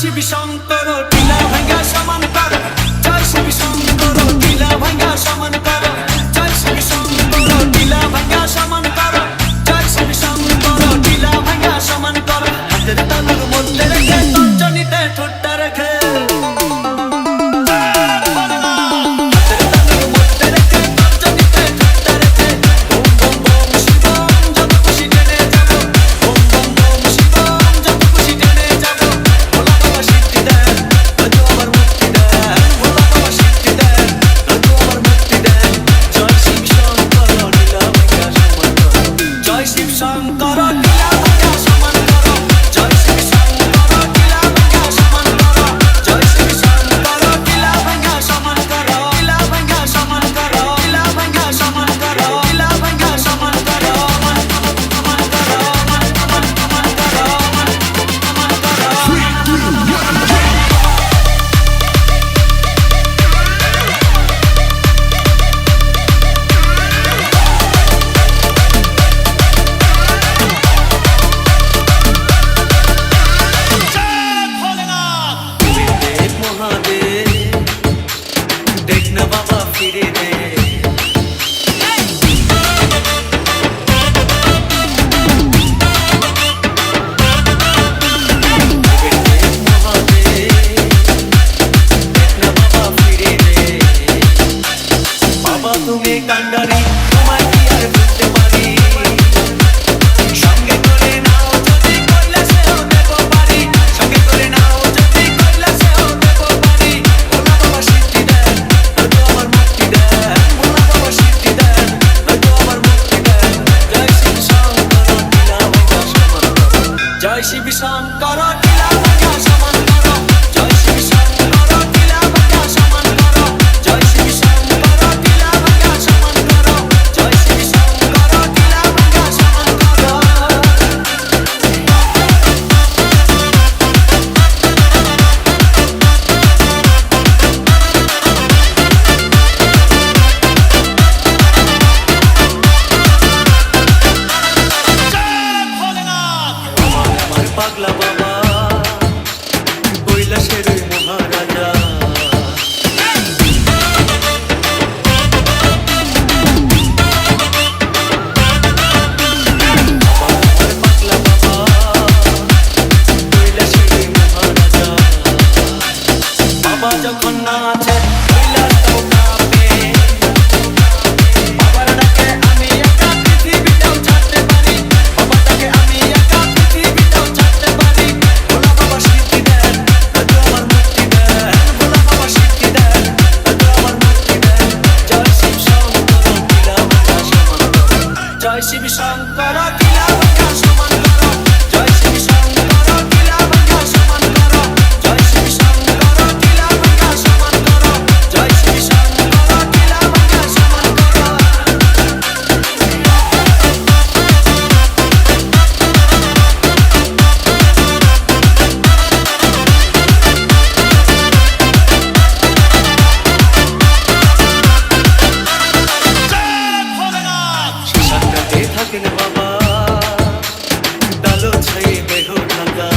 শিব শঙ্কর টিলা ভাঙ্গা সমান কর, জয় শিব শঙ্কর টিলা ভাঙ্গা সমান কর, জয় শিব শঙ্কর টিলা ভাঙ্গা সমান কর, জয় শিব শঙ্কর টিলা ভাঙ্গা সমান কর। হাতের তালুর মধ্যে রেখে তর্জনীতে ঠোঁটটা রেখে, জয় শিব শঙ্কর টিলা ভাঙ্গা সমান কর, জয় শিব শঙ্কর টিলা ভাঙ্গা সমান কর, জয় শিব শঙ্কর টিলা ভাঙ্গা সমান কর, জয় শিব শঙ্কর টিলা ভাঙ্গা সমান কর। পাগলা বাবা কৈলাসের মহারাজা, পাগলা বাবা কৈলাসের মহারাজা। বাবা যখন নাচে কৈলাসটাও কাঁপে, বাবার ডাকে আমি একা পৃথিবীটাও ছাড়তে পারি, বাবার ডাকে আমি একা পৃথিবীটাও ছাড়তে পারি। ভোলা বাবা সিদ্ধি দেন, হয়তো আমার মুক্তি দেন, ভোলা বাবা সিদ্ধি দেন, হয়তো আমার মুক্তি দেন। জয় শিব শঙ্কর টিলা ভাঙ্গা সমান কর, জয় শিব শঙ্কর টিলা ভাঙ্গা সমান কর, জয় শিব শঙ্কর টিলা ভাঙ্গা সমান কর, জয় শিব শঙ্কর টিলা ভাঙ্গা সমান কর, জয় শিব শঙ্কর টিলা ভাঙ্গা সমান কর। শ্মশানটাতে থাকেন বাবা, ডালো ছাই দেহ ঢাকা,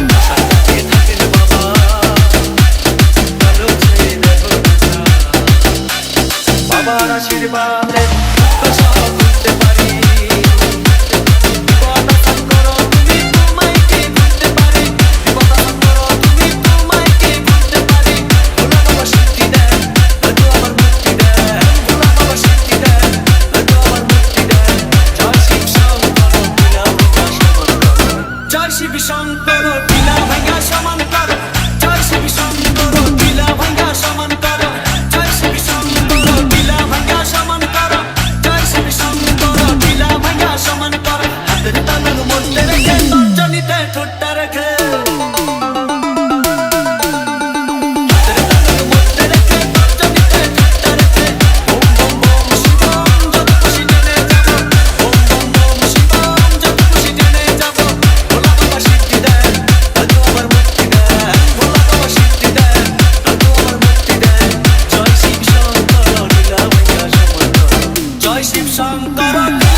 শ্মশানটাতে থাকেন বাবা, ডালো ছাই দেহ ঢাকা। বাবার আশীর্বাদে দুঃখ সব ভুলতে পারি, বিপদ আসান করো তুমি তোমায় কে ভুলতে পারি, বিপদ আসান করো তুমি তোমায় কে ভুলতে পারি। ভোলা বাবা সিদ্ধি দেন, হয়তো আমার মুক্তি দেন, ভোলা বাবা সিদ্ধি দেন, হয়তো আমার মুক্তি দেন। জয় শিব শঙ্কর টিলা ভাঙ্গা সমান কর, জয় শিব শঙ্কর টিলা ভাঙ্গা সমান কর, জয় শিব শঙ্কর টিলা ভাঙ্গা সমান কর, জয় শিব শঙ্কর টিলা ভাঙ্গা সমান কর, জয় শিব শঙ্কর টিলা ভাঙ্গা সমান কর। হাতের তালুর মধ্যে রেখে তর্জনীতে ঠোঁটটা রেখে, হাতের তালুর মধ্যে রেখে তর্জনীতে ঠোঁটটা রেখে, ওম বম বম শিবম যত খুশি টেনে যাব, ওম বম বম শিবম যত খুশি টেনে যাব। ভোলা বাবা সিদ্ধি শিব শঙ্কর